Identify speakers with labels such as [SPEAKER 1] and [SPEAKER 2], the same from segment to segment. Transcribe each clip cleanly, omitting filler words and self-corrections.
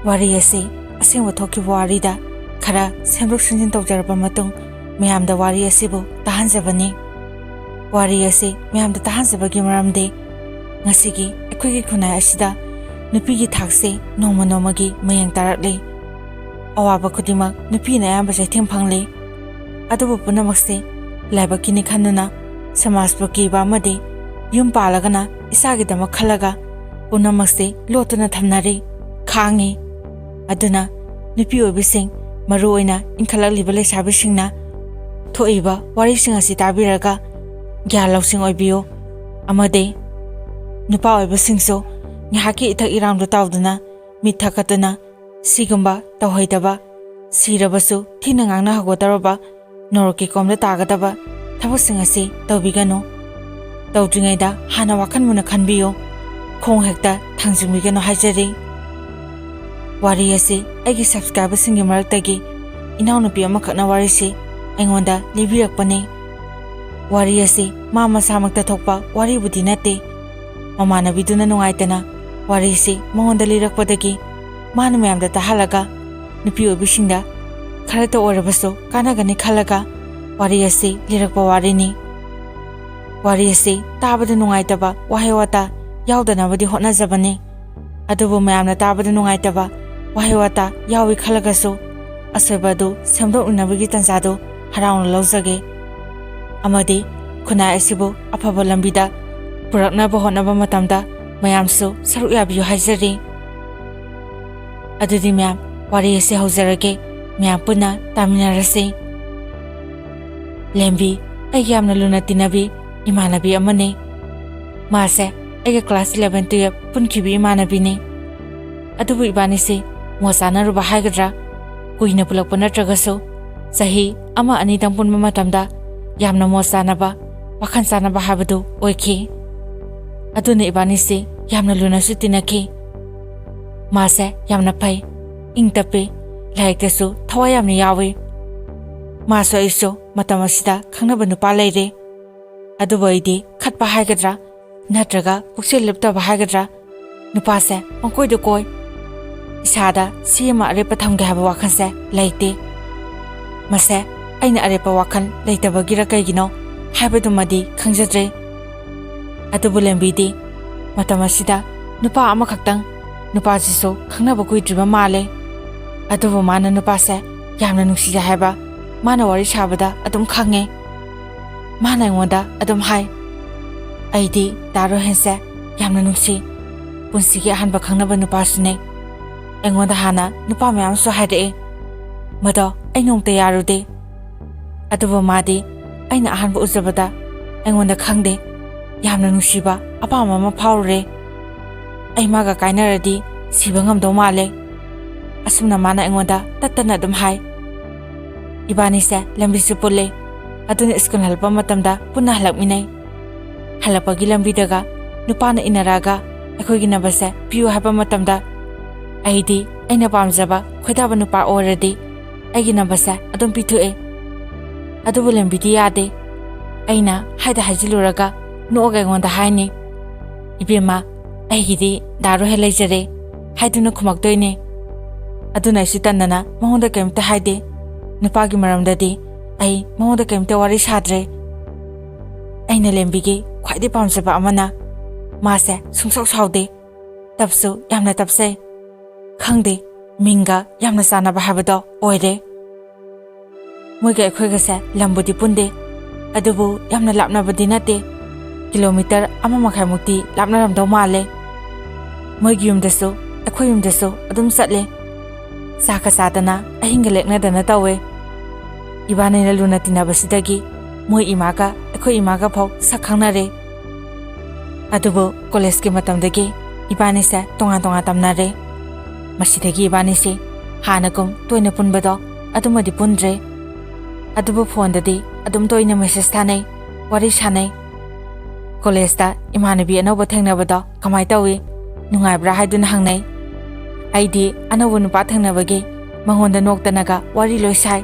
[SPEAKER 1] Wari asi asing wathoki warida khara semruk sinjin tawjaraba matung mayamda wari asibu tahanjabani. Wari asi mayamda tahanjabagi maramde ngasigi ekhoi gi khunai asida nupigi thakse noma nomagi mayang tarakle. Awaba khudima nupina ayamba saitheng phangli. Adubu punamakse laibakini khanuna samajpu kiba amadi yum palagana isagidama khalaga punamakse lotuna thamnari khangi. Aduna nupi oibising maru oina inkhalakliba leisabisingna thoiba warising asi tabiraga gyan lausing oibiyo amade nupa oibisingso ngahaki ithak iramdu tawduna mithakatuna sigumba tawhaidaba sirabasu thina ngangna hagodaraba noroki komda tagadaba thabusing asi tawbigano tawdringaida hana wakan muna khanbiyo khong hekta thangjumigano haijari. Wari asi aigi subscriber singi maraktagi inaw nupi amakakna wari si aingonda libirakpani. Wari asi mama samakta thokpa wari budi nate mamanabiduna nungaitana wari si mongonda lirakpadagi mana mayamda tahalaga nupi oibisingda kharata orabaso kanagani khalaga wari asi lirakpa warini. Wari asi tabada nungaitaba wahewata yawdanabadi hotnajabani adubu mayamna tabada nungaitaba wahewata yawi khalagaso asoibadu semdoknabagi tanjado harauna lawjage amadi khunai asibu afaba lambida puraknaba hotnaba matamda mayamsu saruk yabiyo haijari. Adudi mayam wari asi haujarage mayam puna taminarase. Lembi aigi yamna luna tinabi imanabi amane mase aigi class 11-12 punkibi imanabini adubu ibanisi mochana ruba haigadra kuina pulakpa natragaso sahi ama ani dang punba matamda yamna mochanaba wakhan chanaba habadu oikhi aduna ibanisi yamna lunasu tinakhi mase yamna phai ingtape laiktasu thawai yamna yawi maso iso matamasida khangnaba nupa leire adubu aidi khatpa haigadra natraga puksil liptaba haigadra nupase pangkoidu koi isada sima arepa thamge haba wakhanse laite mase aina arepa wakhan laitabagira kaigino haibadumadi khangjadre adubu lembidi matamasida nupa amakhaktang nupa jiso khangnaba kuidriba male adubu mana nupase yamna nungsiya haiba mana wari sabada adum khange mana ngonda adum hai aidi daro hense yamna nungsi punsigi ahanba khangnaba nupasune aingonda hana nupa mayam so haide mado ainongta yarude adubu madi aina ahanba uzabada aingonda khangde yamna nungsiba apama ma phawre aimaga kainaradi siba ngamdo male asumna mana aingonda tattana dum hai ibani se lambi su pulle aduna school halpa matamda punna halakminai halapagi lambi daga nupana inaraga akhoi nabase piu haba matamda aidi aina pamjaba khoidaba nupa oradi aigi nabase adum pithue adubu lambidi yade aina haida hajiluraga noga ngonda haini ibema aigidi daru helajare haiduna khumakdoine aduna sitanana mahonda kemta haide nupagi maramdadi ai mahonda kemta wari sadre aina lembigi khwaidi pamjaba amana mase sungsok saude tapsu yamna tapse khangde minga yamna sanaba habado oire moiga ekhogase lambudi punde adubu yamna lapnabadi nate kilometer ama makhai mukti lapnaramdo male moigi yumdasu ekhoi yumdasu adum chatle saka sadana ahinga leknadana tawe ibane na luna tinabasidagi moi imaga ekhoi imaga phau sakhangnare adubu college ke matamdagi ibane sa tonga tonga tamnare masidagi ibane se hanagum toina punbado adumadi pundre adubu phone dadi adum toina message thanai wari sanai college ta imanabi anoba thengnabado kamai tawi nungaibra haiduna hangnai aidi anoba nupa thengnabagi mangonda noktanaga wari loisai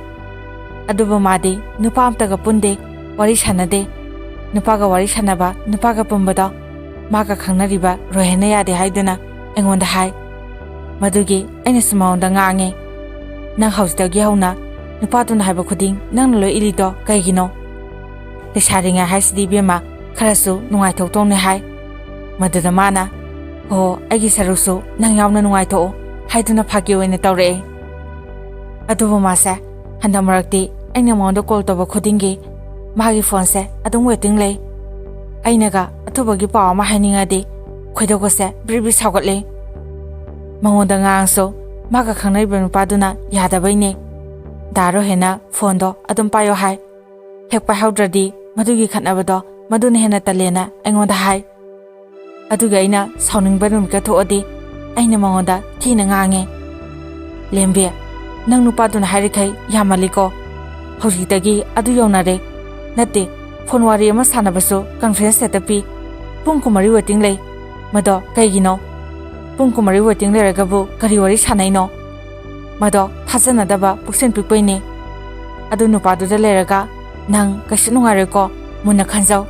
[SPEAKER 1] adubu madi nupa amtaga punde wari sanade nupaga wari sanaba nupaga pumbado maga khangnariba rohena yade haiduna engonda hai ꯃꯗꯨꯒꯤ ꯑꯩꯅꯁꯨ ꯃꯉꯣꯟꯗ ꯉꯥꯡꯉꯦ, ꯅꯪ ꯍꯧꯖꯤꯛꯇꯒꯤ ꯍꯧꯅ ꯅꯨꯄꯥꯗꯨꯅ ꯍꯥꯏꯕ ꯈꯨꯗꯤꯡ ꯅꯪꯅ ꯂꯣꯏ ꯏꯜꯂꯤꯗꯣ ꯀꯩꯒꯤꯅꯣ? ꯂꯩꯁꯥꯔꯤꯉꯩ ꯍꯥꯏꯁꯤꯗꯤ ꯏꯕꯦꯝꯃ ꯈꯔꯁꯨ ꯅꯨꯡꯉꯥꯏꯊꯣꯛꯇꯧꯅꯦ ꯍꯥꯏ꯫ ꯃꯗꯨꯗ ꯃꯥꯅ ꯍꯣ ꯑꯩꯒꯤ ꯁꯔꯨꯛꯁꯨ ꯅꯪ ꯌꯥꯎꯅ ꯅꯨꯡꯉꯥꯏꯊꯣꯛꯎ ꯍꯥꯏꯗꯨꯅ ꯐꯥꯒꯤ ꯑꯣꯏꯅ ꯇꯧꯔꯛꯑꯦ꯫ ꯑꯗꯨꯕꯨ ꯃꯥꯁꯦ ꯍꯟꯗꯛ ꯃꯔꯛꯇꯤ ꯑꯩꯅ ꯃꯉꯣꯟꯗ ꯀꯣꯜ ꯇꯧꯕ ꯈꯨꯗꯤꯡꯒꯤ ꯃꯥꯒꯤ ꯐꯣꯟꯁꯦ ꯑꯗꯨꯝ ꯋꯦꯇꯤꯡ ꯂꯩ꯫ ꯑꯩꯅꯒ ꯑꯊꯨꯕꯒꯤ ꯄꯥꯎ ꯑꯃ ꯍꯥꯏꯅꯤꯡꯉꯗꯤ ꯈꯣꯏꯗꯧꯒꯁꯦ ꯕ꯭ꯔꯤ ꯕ꯭ꯔꯤ ꯁꯥꯎꯒꯠꯂꯦ꯫ ꯃꯉꯣꯟꯗ ꯉꯥꯡꯉꯁꯨ ꯃꯥꯒ ꯈꯪꯅꯔꯤꯕ ꯅꯨꯄꯥꯗꯨꯅ ꯌꯥꯗꯕꯩꯅꯦ꯫ ꯗꯥ ꯔꯣꯍꯦꯟꯅ ꯐꯣꯟꯗꯣ ꯑꯗꯨꯝ ꯄꯥꯏꯌꯣ ꯍꯥꯏ꯫ ꯍꯦꯛ ꯄꯥꯏꯍꯧꯗ꯭ꯔꯗꯤ ꯃꯗꯨꯒꯤ ꯈꯠꯅꯕꯗꯣ ꯃꯗꯨꯅ ꯍꯦꯟꯅ ꯇꯜꯂꯦꯅ ꯑꯩꯉꯣꯟꯗ ꯍꯥꯏ꯫ ꯑꯗꯨꯒ ꯑꯩꯅ ꯁꯥꯎꯅꯤꯡꯕ ꯅꯨꯃꯤꯠꯀ ꯊꯣꯛꯑꯗꯤ ꯑꯩꯅ ꯃꯉꯣꯟꯗ ꯊꯤꯅ ꯉꯥꯡꯉꯦ, ꯂꯦꯝꯕꯤ ꯅꯪ ꯅꯨꯄꯥꯗꯨꯅ ꯍꯥꯏꯔꯤꯈꯩ ꯌꯥꯝꯃꯜꯂꯤꯀꯣ, ꯍꯧꯖꯤꯛꯇꯒꯤ ꯑꯗꯨ ꯌꯧꯅꯔꯦ, ꯅꯠꯇꯦ ꯐꯣꯟ ꯋꯥꯔꯤ ꯑꯃ ꯁꯥꯟꯅꯕꯁꯨ ꯀꯟꯐ꯭ꯔꯦꯟꯁ ꯍꯦꯛꯇ ꯄꯤ, ꯄꯨꯡ 9 ꯋꯦꯇꯤꯡ ꯂꯩ, ꯃꯗꯣ ꯀꯩꯒꯤꯅꯣ? ꯄꯨꯡ 9 ꯋꯦꯇꯤꯡ ꯂꯩꯔꯒꯕꯨ ꯀꯔꯤ ꯋꯥꯔꯤ ꯁꯥꯟꯅꯩꯅꯣ? ꯃꯗꯣ ꯊꯥꯖꯅꯗꯕ ꯄꯨꯛꯆꯦꯟ ꯄꯤꯛꯄꯩꯅꯦ꯫ ꯑꯗꯨ ꯅꯨꯄꯥꯗꯨꯗ ꯂꯩꯔꯒ ꯅꯪ ꯀꯩꯁꯨ ꯅꯨꯡꯉꯥꯏꯔꯣꯏꯀꯣ, ꯃꯨꯟꯅ ꯈꯟꯖꯧ꯫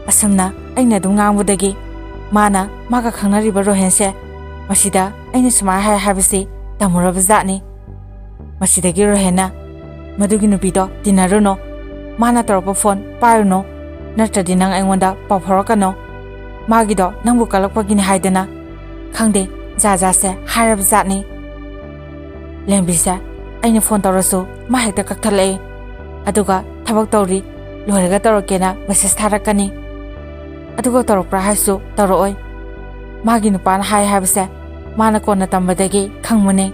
[SPEAKER 1] ꯑꯁꯨꯝꯅ ꯑꯩꯅ ꯑꯗꯨꯝ ꯉꯥꯡꯕꯗꯒꯤ ꯃꯥꯅ ꯃꯥꯒ ꯈꯪꯅꯔꯤꯕ ꯔꯣꯍꯦꯟꯁꯦ ꯃꯁꯤꯗ ꯑꯩꯅ ꯁꯨꯃꯥꯏꯅ ꯍꯥꯏꯕꯁꯤ ꯇꯝꯃꯨꯔꯕ ꯖꯥꯠꯅꯤ꯫ ꯃꯁꯤꯗꯒꯤ ꯔꯣꯍꯦꯟꯅ ꯃꯗꯨꯒꯤ ꯅꯨꯄꯤꯗꯣ ꯇꯤꯟꯅꯔꯨꯅꯣ, ꯃꯥꯅ ꯇꯧꯔꯛꯄ ꯐꯣꯟ ꯄꯥꯏꯔꯨꯅꯣ, ꯅꯠꯇ꯭ꯔꯗꯤ ꯅꯪ ꯑꯩꯉꯣꯟꯗ ꯄꯥꯎ ꯐꯥꯎꯔꯛꯀꯅꯣ, ꯃꯥꯒꯤꯗꯣ ꯅꯪꯕꯨ ꯀꯜꯂꯛꯄꯒꯤꯅꯤ ꯍꯥꯏꯗꯅ ꯈꯪꯗꯦ ꯖꯥꯠ-ꯖꯥꯠꯁꯦ ꯍꯥꯏꯔꯕ ꯖꯥꯠꯅꯤ꯫ ꯂꯦꯝꯕꯤꯁꯦ ꯑꯩꯅ ꯐꯣꯟ ꯇꯧꯔꯁꯨ ꯃꯥ ꯍꯦꯛꯇ ꯀꯛꯊꯠꯂꯛꯑꯦ, ꯑꯗꯨꯒ ꯊꯕꯛ ꯇꯧꯔꯤ ꯂꯣꯏꯔꯒ ꯇꯧꯔꯛꯀꯦꯅ ꯃꯦꯁꯦꯖ ꯊꯥꯔꯛꯀꯅꯤ꯫ ꯑꯗꯨꯒ ꯇꯧꯔꯛꯄ꯭ꯔꯥ ꯍꯥꯏꯁꯨ ꯇꯧꯔꯛꯑꯣꯏ꯫ ꯃꯥꯒꯤ ꯅꯨꯄꯥꯅ ꯍꯥꯏꯕꯁꯦ ꯃꯥꯅ ꯀꯣꯟꯅ ꯇꯝꯕꯗꯒꯤ ꯈꯪꯕꯅꯦ꯫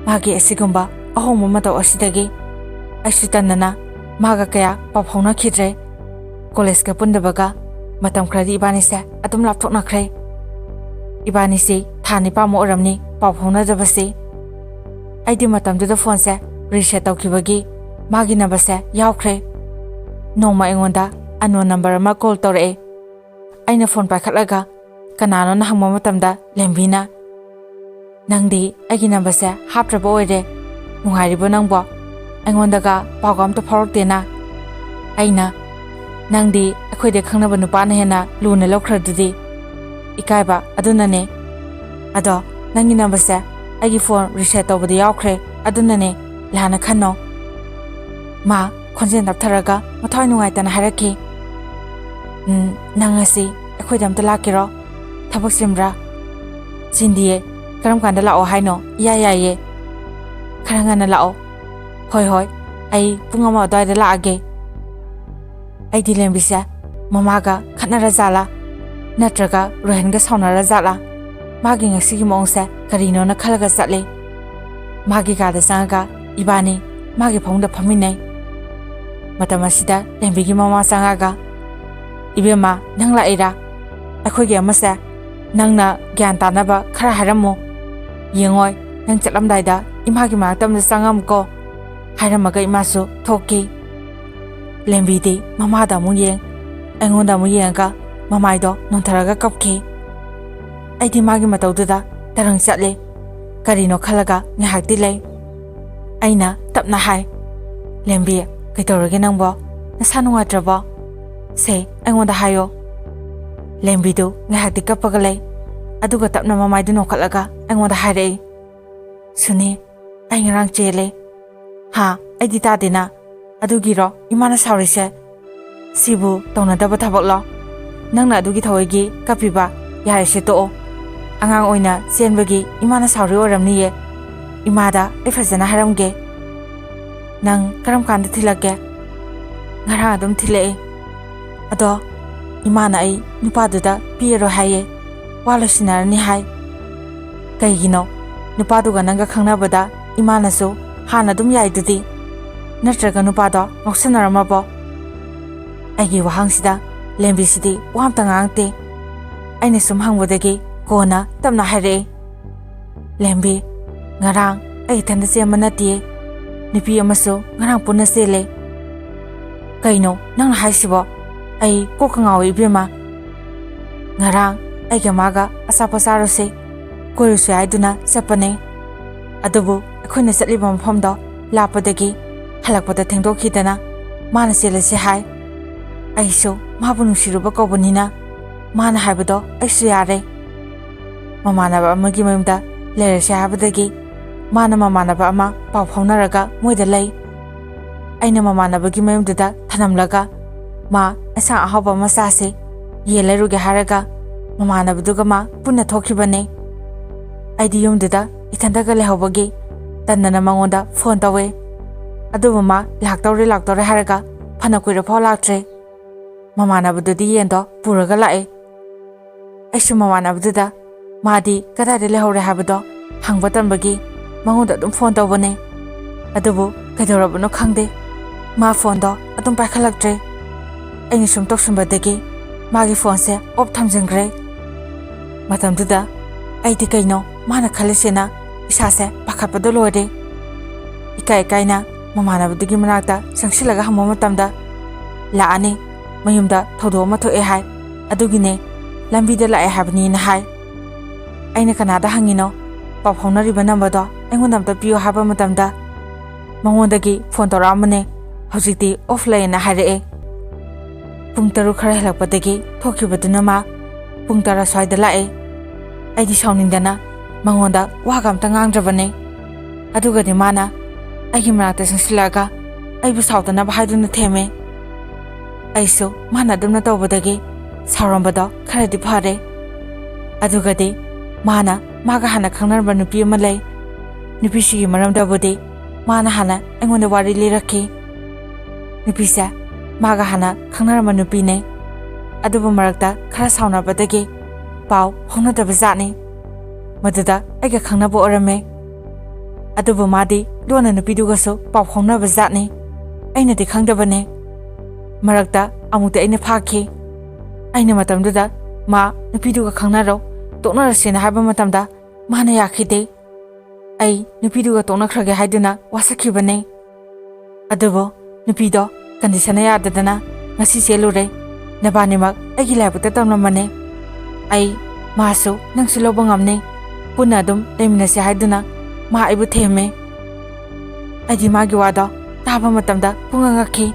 [SPEAKER 1] ꯃꯥꯒꯤ ꯑꯁꯤꯒꯨꯝꯕ ꯑꯍꯣꯡꯕ ꯃꯇꯧ ꯑꯁꯤꯗꯒꯤ ꯑꯩꯁꯨ ꯇꯟꯗꯅ ꯃꯥꯒ ꯀꯌꯥ ꯄꯥꯎ ꯐꯥꯎꯅꯈꯤꯗ꯭ꯔꯦ꯫ ꯀꯣꯂꯦꯖꯀ ꯄꯨꯟꯗꯕꯒ ꯃꯇꯝ ꯈꯔꯗꯤ ꯏꯕꯥꯅꯤꯁꯦ ꯑꯗꯨꯝ ꯂꯥꯞꯊꯣꯛꯅꯈ꯭ꯔꯦ꯫ ꯏꯕꯥꯅꯤꯁꯤ ꯊꯥ 9 ꯑꯣꯏꯔꯝꯅꯤ ꯄꯥꯎ ꯐꯥꯎꯅꯗꯕꯁꯤ꯫ ꯑꯩꯗꯤ ꯃꯇꯝꯗꯨꯗ ꯐꯣꯟꯁꯦ ꯔꯤꯁꯦꯠ ꯇꯧꯈꯤꯕꯒꯤ ꯃꯥꯒꯤ ꯅꯝꯕꯔꯁꯦ ꯌꯥꯎꯈ꯭ꯔꯦ꯫ ꯅꯣꯡꯃ ꯑꯩꯉꯣꯟꯗ ꯑꯟꯅꯣꯟ ꯅꯝꯕꯔ ꯑꯃ ꯀꯣꯜ ꯇꯧꯔꯛꯑꯦ꯫ ꯑꯩꯅ ꯐꯣꯟ ꯄꯥꯏꯈꯠꯂꯒ ꯀꯅꯥꯅꯣꯅ ꯍꯪꯕ ꯃꯇꯝꯗ ꯂꯦꯝꯕꯤꯅ ꯅꯪꯗꯤ ꯑꯩꯒꯤ ꯅꯝꯕꯔꯁꯦ ꯍꯥꯞꯇ꯭ꯔꯕ ꯑꯣꯏꯔꯦ, ꯅꯨꯡꯉꯥꯏꯔꯤꯕꯣ ꯅꯪꯕꯣ? ꯑꯩꯉꯣꯟꯗꯒ ꯄꯥꯎꯒ ꯑꯝꯇ ꯐꯥꯎꯔꯛꯇꯦꯅ꯫ ꯑꯩꯅ ꯅꯪꯗꯤ ꯑꯩꯈꯣꯏꯗ ꯈꯪꯅꯕ ꯅꯨꯄꯥꯅ ꯍꯦꯟꯅ ꯂꯨꯅ ꯂꯧꯈ꯭ꯔꯗꯨꯗꯤ, ꯏꯀꯥꯏꯕ ꯑꯗꯨꯅꯅꯦ꯫ ꯑꯗꯣ ꯅꯪꯒꯤ ꯅꯝꯕꯔꯁꯦ ꯑꯩꯒꯤ ꯐꯣꯟ ꯔꯤꯁꯦꯠ ꯇꯧꯕꯗ ꯌꯥꯎꯈ꯭ꯔꯦ, ꯑꯗꯨꯅꯅꯦ, ꯂꯥꯟꯅ ꯈꯟꯅꯣ꯫ ꯃꯥ ꯈꯣꯟꯖꯦꯜ ꯇꯞꯊꯔꯒ ꯃꯊꯋꯥꯏ ꯅꯨꯡꯉꯥꯏꯇꯅ ꯍꯥꯏꯔꯛꯈꯤ, ꯅꯪ ꯉꯁꯤ ꯑꯩꯈꯣꯏꯗ ꯑꯝꯇ ꯂꯥꯛꯀꯦꯔꯣ? ꯊꯕꯛ ꯆꯤꯟꯕ꯭ꯔꯥ? ꯆꯤꯟꯗꯤꯌꯦ, ꯀꯔꯝ ꯀꯥꯟꯗ ꯂꯥꯛꯑꯣ ꯍꯥꯏꯅꯣ? ꯏꯌꯥ ꯌꯥꯏꯌꯦ꯫ ꯈꯔ ꯉꯟꯅ ꯂꯥꯛꯑꯣ꯫ ꯍꯣꯏ ꯍꯣꯏ, ꯑꯩ ꯄꯨꯡ 1 ꯑꯗꯨꯋꯥꯏꯗ ꯂꯥꯛꯑꯒꯦ꯫ ꯑꯩꯗꯤ ꯂꯦꯝꯕꯤꯁꯦ ꯃꯃꯥꯒ ꯈꯠꯅꯔꯖꯥꯠꯂꯥ, ꯅꯠꯇ꯭ꯔꯒ ꯔꯣꯍꯦꯟꯒ ꯁꯥꯎꯅꯔꯖꯥꯠꯂꯥ, ꯃꯥꯒꯤ ꯉꯁꯤꯒꯤ ꯃꯑꯣꯡꯁꯦ ꯀꯔꯤꯅꯣꯅ ꯈꯜꯂꯒ ꯆꯠꯂꯦ꯫ ꯃꯥꯒꯤ ꯀꯥꯗ ꯆꯪꯉꯒ ꯏꯕꯥꯅꯤ ꯃꯥꯒꯤ ꯐꯃꯨꯡꯗ ꯐꯝꯃꯤꯟꯅꯩ꯫ ꯃꯇꯝ ꯑꯁꯤꯗ ꯂꯦꯝꯕꯤꯒꯤ ꯃꯃꯥ ꯆꯪꯉꯒ ꯏꯕꯦꯝꯃ ꯅꯪ ꯂꯥꯛꯏꯔꯥ? ꯑꯩꯈꯣꯏꯒꯤ ꯑꯃꯁꯦ ꯅꯪꯅ ꯒ꯭ꯌꯥꯟ ꯇꯥꯅꯕ ꯈꯔ ꯍꯥꯏꯔꯝꯃꯨ, ꯌꯦꯡꯉꯣꯏ ꯅꯪ ꯆꯠꯂꯝꯗꯥꯏꯗ ꯏꯃꯥꯒꯤ ꯃꯅꯥꯛꯇ ꯑꯃꯗ ꯆꯪꯉꯝꯃꯨꯀꯣ ꯍꯥꯏꯔꯝꯃꯒ ꯏꯃꯥꯁꯨ ꯊꯣꯛꯈꯤ꯫ ꯂꯦꯝꯕꯤꯗꯤ ꯃꯃꯥꯗ ꯑꯃꯨꯛ ꯌꯦꯡ, ꯑꯩꯉꯣꯟꯗ ꯑꯃꯨꯛ ꯌꯦꯡꯉꯒ ꯃꯃꯥꯏꯗꯣ ꯅꯣꯟꯊꯔꯒ ꯀꯞꯈꯤ꯫ ꯑꯩꯗꯤ ꯃꯥꯒꯤ ꯃꯇꯧꯗꯨꯗ ꯇꯔꯪ ꯆꯠꯂꯦ꯫ ꯀꯔꯤꯅꯣ ꯈꯜꯂꯒ ꯉꯥꯏꯍꯥꯛꯇꯤ ꯂꯩ꯫ ꯑꯩꯅ ꯇꯞꯅ ꯍꯥꯏ, ꯂꯦꯝꯕꯤ ꯀꯩꯗꯧꯔꯒꯦ ꯅꯪꯕꯣ? ꯅꯁꯥ ꯅꯨꯡꯉꯥꯏꯇ꯭ꯔꯕꯣ? ꯁꯦ ꯑꯩꯉꯣꯟꯗ ꯍꯥꯏꯌꯣ꯫ ꯂꯦꯝꯕꯤꯗꯨ ꯉꯥꯏꯍꯥꯛꯇꯤ ꯀꯞꯄꯒ ꯂꯩ, ꯑꯗꯨꯒ ꯇꯞꯅ ꯃꯃꯥꯏꯗꯨ ꯅꯣꯛꯈꯠꯂꯒ ꯑꯩꯉꯣꯟꯗ ꯍꯥꯏꯔꯛꯏ, ꯁꯨꯅꯤ ꯑꯩ ꯉꯔꯥꯡ ꯆꯦꯜꯂꯦ꯫ ꯍꯥ ꯑꯩꯗꯤ ꯇꯥꯗꯦꯅ, ꯑꯗꯨꯒꯤꯔꯣ ꯏꯃꯥꯅ ꯁꯥꯎꯔꯤꯁꯦ? ꯁꯤꯕꯨ ꯇꯧꯅꯗꯕ ꯊꯕꯛꯂꯣ? ꯅꯪꯅ ꯑꯗꯨꯒꯤ ꯊꯑꯣꯏꯒꯤ ꯀꯞꯄꯤꯕ, ꯌꯥꯔꯦꯁꯦ ꯇꯣꯛꯑꯣ꯫ ꯑꯉꯥꯡ ꯑꯣꯏꯅ ꯆꯦꯟꯕꯒꯤ ꯏꯃꯥꯅ ꯁꯥꯎꯔꯤ ꯑꯣꯏꯔꯝꯅꯤꯌꯦ꯫ ꯏꯃꯥꯗ ꯑꯩ ꯐꯖꯅ ꯍꯥꯏꯔꯝꯒꯦ꯫ ꯅꯪ ꯀꯔꯝ ꯀꯥꯟꯗ ꯊꯤꯜꯂꯛꯀꯦ? ꯉꯔꯥꯡ ꯑꯗꯨꯝ ꯊꯤꯜꯂꯛꯑꯦ꯫ ꯑꯗꯣ ꯏꯃꯥꯅ ꯑꯩ ꯅꯨꯄꯥꯗꯨꯗ ꯄꯤꯔꯔꯣꯏ ꯍꯥꯏꯌꯦ, ꯋꯥ ꯂꯣꯏꯁꯤꯟꯅꯔꯅꯤ ꯍꯥꯏ꯫ ꯀꯩꯒꯤꯅꯣ? ꯅꯨꯄꯥꯗꯨꯒ ꯅꯪꯒ ꯈꯪꯅꯕꯗ ꯏꯃꯥꯅꯁꯨ ꯍꯥꯟꯅ ꯑꯗꯨꯝ ꯌꯥꯏꯗꯨꯗꯤ, ꯅꯠꯇ꯭ꯔꯒ ꯅꯨꯄꯥꯗꯣ ꯉꯥꯎꯁꯟꯅꯔꯝꯃꯕꯣ? ꯑꯩꯒꯤ ꯋꯥꯍꯪꯁꯤꯗ ꯂꯦꯝꯕꯤꯁꯤꯗꯤ ꯋꯥ ꯑꯝꯇ ꯉꯥꯡꯉꯛꯇꯦ꯫ ꯑꯩꯅ ꯁꯨꯝ ꯍꯪꯕꯗꯒꯤ ꯀꯣꯟꯅ ꯇꯞꯅ ꯍꯥꯏꯔꯛꯑꯦ, ꯂꯦꯝꯕꯤ ꯉꯔꯥꯡ ꯑꯩ ꯏꯊꯟꯇ ꯆꯦꯟꯕ ꯅꯠꯇꯦ, ꯅꯨꯄꯤ ꯑꯃꯁꯨ ꯉꯔꯥꯡ ꯄꯨꯟꯅ ꯆꯦꯜꯂꯦ꯫ ꯀꯩꯅꯣ ꯅꯪꯅ ꯍꯥꯏꯁꯤꯕꯣ? ꯑꯩ ꯀꯣꯛꯀ ꯉꯥꯎꯏ ꯏꯕꯦꯝꯃ꯫ ꯉꯔꯥꯡ ꯑꯩꯒ ꯃꯥꯒ ꯑꯆꯥꯄꯣꯠ ꯆꯥꯔꯨꯁꯦ, ꯀꯣꯏꯔꯨꯁꯦ ꯍꯥꯏꯗꯨꯅ ꯆꯠꯄꯅꯦ꯫ ꯑꯗꯨꯕꯨ ꯑꯩꯈꯣꯏꯅ ꯆꯠꯂꯤꯕ ꯃꯐꯝꯗꯣ ꯂꯥꯞꯄꯗꯒꯤ ꯍꯜꯂꯛꯄꯗ ꯊꯦꯡꯗꯣꯛꯈꯤꯗꯅ ꯃꯥꯅ ꯆꯦꯜꯂꯁꯤ ꯍꯥꯏ꯫ ꯑꯩꯁꯨ ꯃꯥꯕꯨ ꯅꯨꯡꯁꯤꯔꯨꯕ ꯀꯧꯕꯅꯤꯅ ꯃꯥꯅ ꯍꯥꯏꯕꯗꯣ ꯑꯩꯁꯨ ꯌꯥꯔꯦ꯫ ꯃꯃꯥꯟꯅꯕ ꯑꯃꯒꯤ ꯃꯌꯨꯝꯗ ꯂꯩꯔꯁꯦ ꯍꯥꯏꯕꯗꯒꯤ ꯃꯥꯅ ꯃꯃꯥꯟꯅꯕ ꯑꯃ ꯄꯥꯎ ꯐꯥꯎꯅꯔꯒ ꯃꯣꯏꯗ ꯂꯩ꯫ ꯑꯩꯅ ꯃꯃꯥꯟꯅꯕꯒꯤ ꯃꯌꯨꯝꯗꯨꯗ ꯊꯅꯝꯂꯒ ꯃꯥ ꯏꯟꯁꯥꯡ ꯑꯍꯥꯎꯕ ꯑꯃ ꯆꯥꯁꯦ ꯌꯦꯟ ꯂꯩꯔꯨꯒꯦ ꯍꯥꯏꯔꯒ ꯃꯃꯥꯟꯅꯕꯗꯨꯒ ꯃꯥ ꯄꯨꯟꯅ ꯊꯣꯛꯈꯤꯕꯅꯦ꯫ ꯑꯩꯗꯤ ꯌꯨꯝꯗꯨꯗ ꯏꯊꯟꯇꯒ ꯂꯩꯍꯧꯕꯒꯤ ꯇꯟꯗꯅ ꯃꯉꯣꯟꯗ ꯐꯣꯟ ꯇꯧꯋꯦ꯫ ꯑꯗꯨꯕꯨ ꯃꯥ ꯂꯥꯛꯇꯧꯔꯦ ꯍꯥꯏꯔꯒ ꯐꯅ ꯀꯨꯏꯔꯐꯥꯎ ꯂꯥꯛꯇ꯭ꯔꯦ꯫ ꯃꯃꯥꯟꯅꯕꯗꯨꯗꯤ ꯌꯦꯟꯗꯣ ꯄꯨꯔꯒ ꯂꯥꯛꯑꯦ꯫ ꯑꯩꯁꯨ ꯃꯃꯥꯟꯅꯕꯗꯨꯗ ꯃꯥꯗꯤ ꯀꯗꯥꯏꯗ ꯂꯩꯍꯧꯔꯦ ꯍꯥꯏꯕꯗꯣ ꯍꯪꯕ ꯇꯟꯕꯒꯤ ꯃꯉꯣꯟꯗ ꯑꯗꯨꯝ ꯐꯣꯟ ꯇꯧꯕꯅꯦ꯫ ꯑꯗꯨꯕꯨ ꯀꯩꯗꯧꯔꯕꯅꯣ ꯈꯪꯗꯦ, ꯃꯥ ꯐꯣꯟꯗꯣ ꯑꯗꯨꯝ ꯄꯥꯏꯈꯠꯂꯛꯇ꯭ꯔꯦ꯫ ꯑꯩꯅ ꯁꯨꯝ ꯇꯧꯁꯤꯟꯕꯗꯒꯤ ꯃꯥꯒꯤ ꯐꯣꯟꯁꯦ ꯑꯣꯐ ꯊꯝꯖꯤꯟꯈ꯭ꯔꯦ꯫ ꯃꯇꯝꯗꯨꯗ ꯑꯩꯗꯤ ꯀꯩꯅꯣ ꯃꯥꯅ ꯈꯜꯂꯤꯁꯦꯅ ꯏꯁꯥꯁꯦ ꯄꯥꯈꯠꯄꯗ ꯂꯣꯏꯔꯦ꯫ ꯏꯀꯥꯏꯅ ꯃꯃꯥꯟꯅꯕꯗꯨꯒꯤ ꯃꯅꯥꯛꯇ ꯆꯪꯁꯤꯜꯂꯒ ꯍꯪꯕ ꯃꯇꯝꯗ ꯂꯥꯛꯑꯅꯤ, ꯃꯌꯨꯝꯗ ꯊꯧꯗꯣꯛ ꯑꯃ ꯊꯣꯛꯑꯦ ꯍꯥꯏ, ꯑꯗꯨꯒꯤꯅꯦ ꯂꯝꯕꯤꯗ ꯂꯥꯛꯑꯦ ꯍꯥꯏꯕꯅꯤꯅ ꯍꯥꯏ꯫ ꯑꯩꯅ ꯀꯅꯥꯗ ꯍꯪꯉꯤꯅꯣ, ꯄꯥꯎ ꯐꯥꯎꯅꯔꯤꯕ ꯅꯝꯕꯔꯗꯣ ꯑꯩꯉꯣꯟꯗ ꯑꯝꯇ ꯄꯤꯌꯨ ꯍꯥꯏꯕ ꯃꯇꯝꯗ ꯃꯉꯣꯟꯗꯒꯤ ꯐꯣꯟ ꯇꯧꯔꯛꯑꯝꯕꯅꯦ, ꯍꯧꯖꯤꯛꯇꯤ ꯑꯣꯐ ꯂꯩꯌꯦꯅ ꯍꯥꯏꯔꯛꯑꯦ꯫ ꯄꯨꯡ 6 ꯈꯔ ꯍꯦꯜꯂꯛꯄꯗꯒꯤ ꯊꯣꯛꯈꯤꯕꯗꯨꯅ ꯃꯥ ꯄꯨꯡ 10 ꯁ꯭ꯋꯥꯏꯗ ꯂꯥꯛꯑꯦ꯫ ꯑꯩꯗꯤ ꯁꯥꯎꯅꯤꯡꯗꯅ ꯃꯉꯣꯟꯗ ꯋꯥꯒ ꯑꯝꯇ ꯉꯥꯡꯗ꯭ꯔꯕꯅꯦ꯫ ꯑꯗꯨꯒꯗꯤ ꯃꯥꯅ ꯑꯩꯒꯤ ꯃꯅꯥꯛꯇ ꯆꯪꯁꯤꯜꯂꯛꯑꯒ ꯑꯩꯕꯨ ꯁꯥꯎꯗꯅꯕ ꯍꯥꯏꯗꯨꯅ ꯊꯦꯝꯃꯦ꯫ ꯑꯩꯁꯨ ꯃꯥꯅ ꯑꯗꯨꯝꯅ ꯇꯧꯕꯗꯒꯤ ꯁꯥꯎꯔꯝꯕꯗꯣ ꯈꯔꯗꯤ ꯐꯔꯦ꯫ ꯑꯗꯨꯒꯗꯤ ꯃꯥꯅ ꯃꯥꯒ ꯍꯥꯟꯅ ꯈꯪꯅꯔꯝꯕ ꯅꯨꯄꯤ ꯑꯃ ꯂꯩ꯫ ꯅꯨꯄꯤꯁꯤꯒꯤ ꯃꯔꯝꯗꯕꯨꯗꯤ ꯃꯥꯅ ꯍꯥꯟꯅ ꯑꯩꯉꯣꯟꯗ ꯋꯥꯔꯤ ꯂꯤꯔꯛꯈꯤ꯫ ꯅꯨꯄꯤꯁꯦ ꯃꯥꯒ ꯍꯥꯟꯅ ꯈꯪꯅꯔꯝꯕ ꯅꯨꯄꯤꯅꯦ꯫ ꯑꯗꯨꯕꯨ ꯃꯔꯛꯇ ꯈꯔ ꯁꯥꯎꯅꯕꯗꯒꯤ ꯄꯥꯎ ꯐꯥꯎꯅꯗꯕ ꯖꯥꯠꯅꯤ꯫ ꯃꯗꯨꯗ ꯑꯩꯒ ꯈꯪꯅꯕ ꯑꯣꯏꯔꯝꯃꯦ꯫ ꯑꯗꯨꯕꯨ ꯃꯥꯗꯤ ꯂꯣꯟꯅ ꯅꯨꯄꯤꯗꯨꯒꯁꯨ ꯄꯥꯎ ꯐꯥꯎꯅꯕ ꯖꯥꯠꯅꯤ꯫ ꯑꯩꯅꯗꯤ ꯈꯪꯗꯕꯅꯦ꯫ ꯃꯔꯛꯇ ꯑꯃꯨꯛꯇꯤ ꯑꯩꯅ ꯐꯥꯈꯤ꯫ ꯑꯩꯅ ꯃꯇꯝꯗꯨꯗ ꯃꯥ ꯅꯨꯄꯤꯗꯨꯒ ꯈꯪꯅꯔꯣ, ꯇꯣꯛꯅꯔꯁꯦꯅ ꯍꯥꯏꯕ ꯃꯇꯝꯗ ꯃꯥꯅ ꯌꯥꯈꯤꯗꯦ꯫ ꯑꯩ ꯅꯨꯄꯤꯗꯨꯒ ꯇꯣꯛꯅꯈ꯭ꯔꯒꯦ ꯍꯥꯏꯗꯨꯅ ꯋꯥꯁꯛꯈꯤꯕꯅꯦ꯫ ꯑꯗꯨꯕꯨ ꯅꯨꯄꯤꯗꯣ ꯀꯟꯗꯤꯁꯟꯅ ꯌꯥꯗꯗꯅ ꯉꯁꯤ ꯆꯦꯜꯂꯨꯔꯦ꯫ ꯅꯕꯥꯅꯤꯃꯛ ꯑꯩꯒꯤ ꯂꯥꯏꯕꯛꯇ ꯇꯝꯂꯝꯕꯅꯦ꯫ ꯑꯩ ꯃꯥꯁꯨ ꯅꯪꯁꯨ ꯂꯧꯕ ꯉꯝꯅꯤ, ꯄꯨꯟꯅ ꯑꯗꯨꯝ ꯂꯩꯃꯤꯟꯅꯁꯦ ꯍꯥꯏꯗꯨꯅ ꯃꯥ ꯑꯩꯕꯨ ꯊꯦꯝꯃꯦ꯫ ꯑꯩꯗꯤ ꯃꯥꯒꯤ ꯋꯥꯗꯣ ꯇꯥꯕ ꯃꯇꯝꯗ ꯄꯨꯡꯉꯛ ꯉꯛꯈꯤ꯫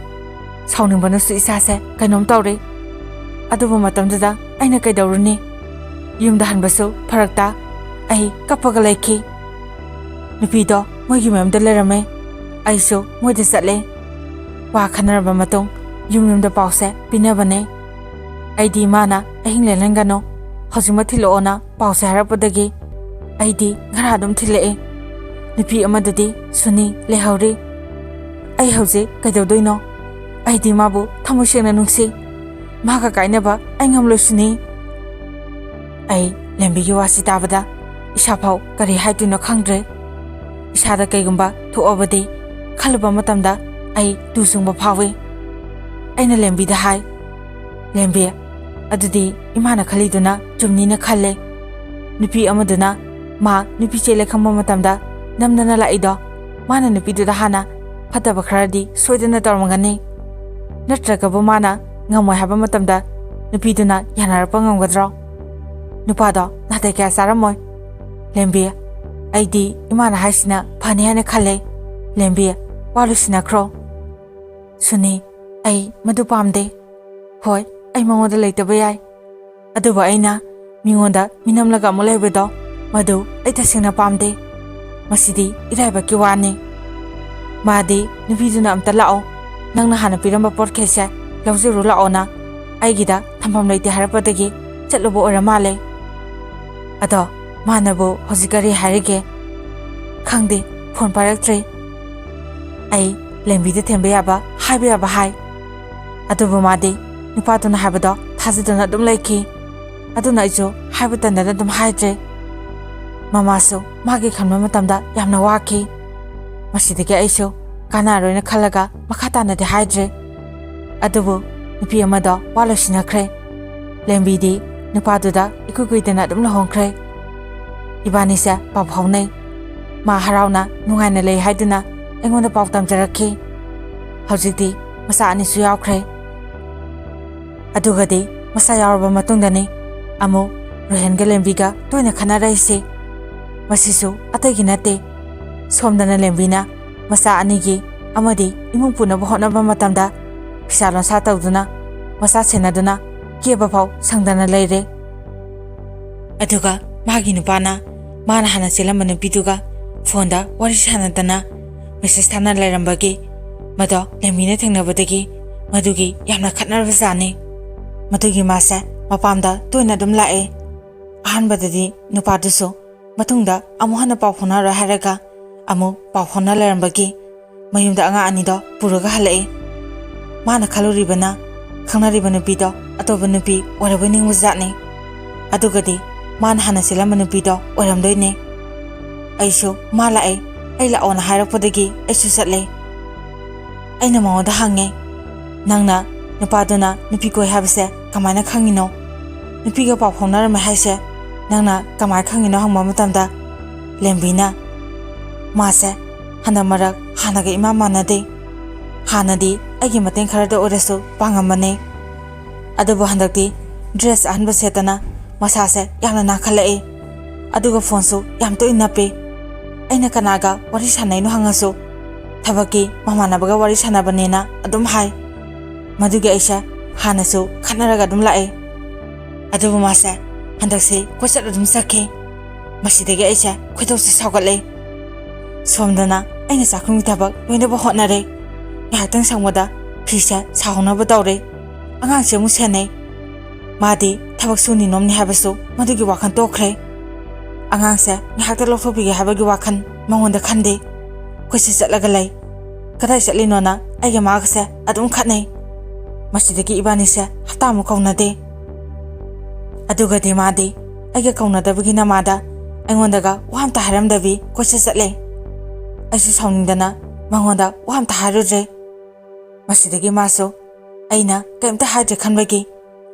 [SPEAKER 1] ꯁꯥꯎꯅꯤꯡꯕꯅꯁꯨ ꯏꯁꯥꯁꯦ ꯀꯩꯅꯣꯝ ꯇꯧꯔꯦ꯫ ꯑꯗꯨꯕꯨ ꯃꯇꯝꯗꯨꯗ ꯑꯩꯅ ꯀꯩꯗꯧꯔꯨꯅꯤ? ꯌꯨꯝꯗ ꯍꯟꯕꯁꯨ ꯐꯔꯛꯇ ꯑꯩ ꯀꯞꯄꯒ ꯂꯩꯈꯤ꯫ ꯅꯨꯄꯤꯗꯣ ꯃꯣꯏꯒꯤ ꯃꯌꯨꯝꯗ ꯂꯩꯔꯝꯃꯦ꯫ ꯑꯩꯁꯨ ꯃꯣꯏꯗ ꯆꯠꯂꯦ꯫ ꯋꯥ ꯈꯟꯅꯔꯕ ꯃꯇꯨꯡ ꯌꯨꯝꯗ ꯄꯥꯎꯁꯦ ꯄꯤꯅꯕꯅꯦ꯫ ꯑꯩꯗꯤ ꯃꯥꯅ ꯑꯍꯤꯡ ꯂꯦꯛꯍꯟꯒꯅꯨ, ꯍꯧꯖꯤꯛꯃꯛ ꯊꯤꯜꯂꯛꯑꯣꯅ ꯄꯥꯎꯁꯦ ꯍꯥꯏꯔꯛꯄꯗꯒꯤ ꯑꯩꯗꯤ ꯈꯔ ꯑꯗꯨꯝ ꯊꯤꯜꯂꯛꯑꯦ꯫ ꯅꯨꯄꯤ ꯑꯃꯗꯨꯗꯤ ꯁꯨꯅꯤ ꯂꯩꯍꯧꯔꯤ꯫ ꯑꯩ ꯍꯧꯖꯤꯛ ꯀꯩꯗꯧꯗꯣꯏꯅꯣ? ꯑꯩꯗꯤ ꯃꯥꯕꯨ ꯊꯃꯣꯏ ꯁꯦꯡꯅ ꯅꯨꯡꯁꯤ꯫ ꯃꯥꯒ ꯀꯥꯏꯅꯕ ꯑꯩ ꯉꯝꯂꯣꯏꯁꯨꯅꯤ꯫ ꯑꯩ ꯂꯦꯝꯕꯤꯒꯤ ꯋꯥꯁꯤ ꯇꯥꯕꯗ ꯏꯁꯥꯐꯥꯎ ꯀꯔꯤ ꯍꯥꯏꯗꯣꯏꯅꯣ ꯈꯪꯗ꯭ꯔꯦ꯫ ꯏꯁꯥꯗ ꯀꯩꯒꯨꯝꯕ ꯊꯣꯛꯑꯕꯗꯤ ꯈꯜꯂꯨꯕ ꯃꯇꯝꯗ ꯑꯩ ꯇꯨ ꯆꯨꯡꯕ ꯐꯥꯎꯏ꯫ ꯑꯩꯅ ꯂꯦꯝꯕꯤꯗ ꯍꯥꯏ, ꯂꯦꯝꯕꯤ, ꯑꯗꯨꯗꯤ ꯏꯃꯥꯅ ꯈꯜꯂꯤꯗꯨꯅ ꯆꯨꯝꯅꯤꯅ ꯈꯜꯂꯦ꯫ ꯅꯨꯄꯤ ꯑꯃꯗꯨꯅ ꯃꯥ ꯅꯨꯄꯤ ꯆꯦꯜꯂꯦ ꯈꯪꯕ ꯃꯇꯝꯗ ꯅꯝꯗꯅ ꯂꯥꯛꯏꯗꯣ ꯃꯥꯅ ꯅꯨꯄꯤꯗꯨꯗ ꯍꯥꯟꯅ ꯐꯠꯇꯕ ꯈꯔꯗꯤ ꯁꯣꯏꯗꯅ ꯇꯧꯔꯝꯒꯅꯤ꯫ ꯅꯠꯇ꯭ꯔꯒꯕꯨ ꯃꯥꯅ ꯉꯝꯃꯣꯏ ꯍꯥꯏꯕ ꯃꯇꯝꯗ ꯅꯨꯄꯤꯗꯨꯅ ꯌꯥꯅꯔꯛꯄ ꯉꯝꯒꯗ꯭ꯔꯣ? ꯅꯨꯄꯥꯗꯣ ꯅꯥꯇꯩ ꯀꯌꯥ ꯆꯥꯔꯝꯃꯣꯏ꯫ ꯂꯦꯝꯕꯤ, ꯑꯩꯗꯤ ꯏꯃꯥꯅ ꯍꯥꯏꯁꯤꯅ ꯐꯅꯤ ꯍꯥꯏꯅ ꯈꯜꯂꯦ꯫ ꯂꯦꯝꯕꯤ, ꯋꯥ ꯂꯣꯏꯁꯤꯟꯅꯈ꯭ꯔꯣ꯫ ꯁꯨꯅꯤ, ꯑꯩ ꯃꯗꯨ ꯄꯥꯝꯗꯦ꯫ ꯍꯣꯏ, ꯑꯩ ꯃꯉꯣꯟꯗ ꯂꯩꯇꯕ ꯌꯥꯏ, ꯑꯗꯨꯕꯨ ꯑꯩꯅ ꯃꯤꯉꯣꯟꯗ ꯃꯤꯅꯝꯂꯒ ꯑꯃꯨꯛ ꯂꯩꯕꯗꯣ ꯃꯗꯨ ꯑꯩ ꯇꯁꯦꯡꯅ ꯄꯥꯝꯗꯦ꯫ ꯃꯁꯤꯗꯤ ꯏꯔꯥꯏꯕꯛꯀꯤ ꯋꯥꯅꯤ꯫ ꯃꯥꯗꯤ ꯅꯨꯄꯤꯗꯨꯅ ꯑꯝꯇ ꯂꯥꯛꯑꯣ, ꯅꯪꯅ ꯍꯥꯟꯅ ꯄꯤꯔꯝꯕ ꯄꯣꯠꯈꯩꯁꯦ ꯂꯧꯖꯔꯨ ꯂꯥꯛꯑꯣꯅ ꯑꯩꯒꯤꯗ ꯊꯝꯐꯝ ꯂꯩꯇꯦ ꯍꯥꯏꯔꯛꯄꯗꯒꯤ ꯆꯠꯂꯨꯕ ꯑꯣꯏꯔ ꯃꯥꯜꯂꯦ꯫ ꯑꯗꯣ ꯃꯥꯅꯕꯨ ꯍꯧꯖꯤꯛ ꯀꯔꯤ ꯍꯥꯏꯔꯤꯒꯦ? ꯈꯪꯗꯦ, ꯐꯣꯟ ꯄꯥꯏꯔꯛꯇ꯭ꯔꯦ꯫ ꯑꯩ ꯂꯦꯝꯕꯤꯗ ꯊꯦꯝꯕ ꯌꯥꯕ ꯍꯥꯏꯕ ꯌꯥꯕ ꯍꯥꯏ, ꯑꯗꯨꯕꯨ ꯃꯥꯗꯤ ꯅꯨꯄꯥꯗꯨꯅ ꯍꯥꯏꯕꯗꯣ ꯊꯥꯖꯗꯅ ꯑꯗꯨꯝ ꯂꯩꯈꯤ꯫ ꯑꯗꯨꯅ ꯑꯩꯁꯨ ꯍꯥꯏꯕ ꯇꯟꯗꯅ ꯑꯗꯨꯝ ꯍꯥꯏꯗ꯭ꯔꯦ꯫ ꯃꯃꯥꯁꯨ ꯃꯥꯒꯤ ꯈꯟꯕ ꯃꯇꯝꯗ ꯌꯥꯝꯅ ꯋꯥꯈꯤ꯫ ꯃꯁꯤꯗꯒꯤ ꯑꯩꯁꯨ ꯀꯥꯟꯅꯔꯣꯏꯅ ꯈꯜꯂꯒ ꯃꯈꯥ ꯇꯥꯅꯗꯤ ꯍꯥꯏꯗ꯭ꯔꯦ꯫ ꯑꯗꯨꯕꯨ ꯅꯨꯄꯤ ꯑꯃꯗꯣ ꯋꯥ ꯂꯣꯏꯁꯤꯟꯅꯈ꯭ꯔꯦ꯫ ꯂꯦꯝꯕꯤꯗꯤ ꯅꯨꯄꯥꯗꯨꯗ ꯏꯀꯨꯏ ꯀꯨꯏꯗꯅ ꯑꯗꯨꯝ ꯂꯨꯍꯣꯡꯈ꯭ꯔꯦ꯫ ꯏꯕꯥꯅꯤꯁꯦ ꯄꯥꯎ ꯐꯥꯎꯅꯩ꯫ ꯃꯥ ꯍꯔꯥꯎꯅ ꯅꯨꯡꯉꯥꯏꯅ ꯂꯩ ꯍꯥꯏꯗꯨꯅ ꯑꯩꯉꯣꯟꯗ ꯄꯥꯎ ꯇꯝꯖꯔꯛꯈꯤ꯫ ꯍꯧꯖꯤꯛꯇꯤ ꯃꯆꯥ 2ꯁꯨ ꯌꯥꯎꯈ꯭ꯔꯦ꯫ ꯑꯗꯨꯒꯗꯤ ꯃꯆꯥ ꯌꯥꯎꯔꯕ ꯃꯇꯨꯡꯗꯅꯤ ꯑꯃꯨꯛ ꯔꯣꯍꯦꯟꯒ ꯂꯦꯝꯕꯤꯒ ꯇꯣꯏꯅ ꯈꯟꯅꯔꯛꯏꯁꯦ꯫ ꯃꯁꯤꯁꯨ ꯑꯇꯩꯒꯤ ꯅꯠꯇꯦ, ꯁꯣꯝꯗꯅ ꯂꯦꯝꯕꯤꯅ ꯃꯆꯥ 2ꯒꯤ ꯑꯃꯗꯤ ꯏꯃꯨꯡ ꯄꯨꯅꯕ ꯍꯣꯠꯅꯕ ꯃꯇꯝꯗ ꯐꯤꯁꯥ ꯂꯣꯟꯁꯥ ꯇꯧꯗꯨꯅ ꯃꯆꯥ ꯁꯦꯟꯅꯗꯨꯅ ꯀꯦꯕ ꯐꯥꯎ ꯁꯪꯗꯅ ꯂꯩꯔꯦ꯫ ꯑꯗꯨꯒ ꯃꯥꯒꯤ ꯅꯨꯄꯥꯅ ꯃꯥꯅ ꯍꯥꯟꯅ ꯆꯦꯜꯂꯝꯕ ꯅꯨꯄꯤꯗꯨꯒ ꯐꯣꯟꯗ ꯋꯥꯔꯤ ꯁꯥꯟꯅꯗꯅ ꯃꯦꯁꯦꯖ ꯊꯥꯅ ꯂꯩꯔꯝꯕꯒꯤ ꯃꯗꯣ ꯂꯦꯝꯕꯤꯅ ꯊꯦꯡꯅꯕꯗꯒꯤ ꯃꯗꯨꯒꯤ ꯌꯥꯝꯅ ꯈꯠꯅꯔꯕꯖꯥꯠꯅꯤ꯫ ꯃꯗꯨꯒꯤ ꯃꯥꯁꯦ ꯃꯄꯥꯝꯗ ꯇꯣꯏꯅ ꯑꯗꯨꯝ ꯂꯥꯛꯑꯦ꯫ ꯑꯍꯥꯟꯕꯗꯗꯤ ꯅꯨꯄꯥꯗꯨꯁꯨ ꯃꯇꯨꯡꯗ ꯑꯃꯨꯛ ꯍꯟꯅ ꯄꯥꯎ ꯐꯥꯎꯅꯔꯣꯏ ꯍꯥꯏꯔꯒ ꯑꯃꯨꯛ ꯄꯥꯎ ꯐꯥꯎꯅ ꯂꯩꯔꯝꯕꯒꯤ ꯃꯌꯨꯝꯗ ꯑꯉꯥꯡ ꯑꯅꯤꯗꯣ ꯄꯨꯔꯒ ꯍꯜꯂꯛꯑꯦ꯫ ꯃꯥꯅ ꯈꯜꯂꯨꯔꯤꯕꯅ ꯈꯪꯅꯔꯤꯕ ꯅꯨꯄꯤꯗꯣ ꯑꯇꯣꯞꯄ ꯅꯨꯄꯤ ꯑꯣꯏꯔꯕꯣꯏ ꯅꯤꯡꯕꯖꯥꯠꯅꯤ꯫ ꯑꯗꯨꯒꯗꯤ ꯃꯥꯅ ꯍꯥꯟꯅ ꯆꯦꯜꯂꯝꯕ ꯅꯨꯄꯤꯗꯣ ꯑꯣꯏꯔꯝꯗꯣꯏꯅꯦ꯫ ꯑꯩꯁꯨ ꯃꯥ ꯂꯥꯛꯑꯦ, ꯑꯩ ꯂꯥꯛꯑꯣꯅ ꯍꯥꯏꯔꯛꯄꯗꯒꯤ ꯑꯩꯁꯨ ꯆꯠꯂꯦ꯫ ꯑꯩꯅ ꯃꯉꯣꯟꯗ ꯍꯪꯉꯦ, ꯅꯪꯅ ꯅꯨꯄꯥꯗꯨꯅ ꯅꯨꯄꯤ ꯀꯣꯏ ꯍꯥꯏꯕꯁꯦ ꯀꯃꯥꯏꯅ ꯈꯪꯉꯤꯅꯣ? ꯅꯨꯄꯤꯒ ꯄꯥꯎ ꯐꯥꯎꯅꯔꯝꯃꯦ ꯍꯥꯏꯁꯦ ꯅꯪꯅ ꯀꯃꯥꯏꯅ ꯈꯪꯉꯤꯅꯣ ꯍꯪꯕ ꯃꯇꯝꯗ ꯂꯦꯝꯕꯤꯅ ꯃꯥꯁꯦ ꯍꯟꯗꯛ ꯃꯔꯛ ꯍꯥꯟꯅꯒ ꯏꯃꯥꯟ ꯃꯥꯟꯅꯗꯦ꯫ ꯍꯥꯟꯅꯗꯤ ꯑꯩꯒꯤ ꯃꯇꯦꯡ ꯈꯔꯗ ꯑꯣꯏꯔꯁꯨ ꯄꯥꯡꯉꯝꯕꯅꯦ, ꯑꯗꯨꯕꯨ ꯍꯟꯗꯛꯇꯤ ꯗ꯭ꯔꯦꯁ ꯑꯍꯟꯕ ꯁꯦꯠꯇꯅ ꯃꯁꯥꯁꯦ ꯌꯥꯝꯅ ꯅꯥꯈꯠꯂꯛꯑꯦ, ꯑꯗꯨꯒ ꯐꯣꯟꯁꯨ ꯌꯥꯝ ꯇꯣꯏꯅ ꯅꯞꯄꯦ꯫ ꯑꯩꯅ ꯀꯅꯥꯒ ꯋꯥꯔꯤ ꯁꯥꯟꯅꯩꯅꯣ ꯍꯪꯉꯁꯨ ꯊꯕꯛꯀꯤ ꯃꯃꯥꯟꯅꯕꯒ ꯋꯥꯔꯤ ꯁꯥꯟꯅꯕꯅꯦꯅ ꯑꯗꯨꯝ ꯍꯥꯏ꯫ ꯃꯗꯨꯒꯤ ꯑꯩꯁꯦ ꯍꯥꯟꯅꯁꯨ ꯈꯠꯅꯔꯒ ꯑꯗꯨꯝ ꯂꯥꯛꯑꯦ, ꯑꯗꯨꯕꯨ ꯃꯥꯁꯦ ꯍꯟꯗꯛꯁꯦ ꯀꯣꯏꯆꯠ ꯑꯗꯨꯝ ꯆꯠꯈꯤ꯫ ꯃꯁꯤꯗꯒꯤ ꯑꯩꯁꯦ ꯈꯣꯏꯗꯧꯁꯦ ꯁꯥꯎꯒꯠꯂꯦ꯫ ꯁꯣꯝꯗꯅ ꯑꯩꯅ ꯆꯥꯛꯈꯨꯝꯒꯤ ꯊꯕꯛ ꯂꯣꯏꯅꯕ ꯍꯣꯠꯅꯔꯦ, ꯉꯥꯏꯍꯥꯛꯇꯪ ꯁꯪꯕꯗ ꯐꯤꯁꯦ ꯁꯥꯍꯧꯅꯕ ꯇꯧꯔꯦ, ꯑꯉꯥꯡꯁꯦ ꯑꯃꯨꯛ ꯁꯦꯟꯅꯩ꯫ ꯃꯥꯗꯤ ꯊꯕꯛ ꯁꯨꯅꯤ ꯅꯣꯝꯅꯤ ꯍꯥꯏꯕꯁꯨ ꯃꯗꯨꯒꯤ ꯋꯥꯈꯜ ꯇꯣꯛꯈ꯭ꯔꯦ꯫ ꯑꯉꯥꯡꯁꯦ ꯉꯥꯏꯍꯥꯛꯇ ꯂꯧꯊꯣꯛꯄꯤꯒꯦ ꯍꯥꯏꯕꯒꯤ ꯋꯥꯈꯜ ꯃꯉꯣꯟꯗ ꯈꯟꯗꯦ꯫ ꯀꯣꯏꯆꯠ ꯆꯠꯂꯒ ꯂꯩ꯫ ꯀꯗꯥꯏ ꯆꯠꯂꯤꯅꯣꯅ ꯑꯩꯒ ꯃꯥꯒꯁꯦ ꯑꯗꯨꯝ ꯈꯠꯅꯩ꯫ ꯃꯁꯤꯗꯒꯤ ꯏꯕꯥꯅꯤꯁꯦ ꯍꯞꯇꯥꯃꯨꯛ ꯀꯧꯅꯗꯦ꯫ ꯑꯗꯨꯒꯗꯤ ꯃꯥꯗꯤ ꯑꯩꯒ ꯀꯧꯅꯗꯕꯒꯤ ꯅꯃꯥꯗ ꯑꯩꯉꯣꯟꯗꯒ ꯋꯥ ꯑꯝꯇ ꯍꯥꯏꯔꯝꯗꯕꯤ ꯀꯣꯏꯆꯠ ꯆꯠꯂꯦ꯫ ꯑꯩꯁꯨ ꯁꯥꯎꯅꯤꯡꯗꯅ ꯃꯉꯣꯟꯗ ꯋꯥ ꯑꯝꯇ ꯍꯥꯏꯔꯨꯗ꯭ꯔꯦ꯫ ꯃꯁꯤꯗꯒꯤ ꯃꯥꯁꯨ ꯑꯩꯅ ꯀꯩꯝꯇ ꯍꯥꯏꯗ꯭ꯔꯦ ꯈꯟꯕꯒꯤ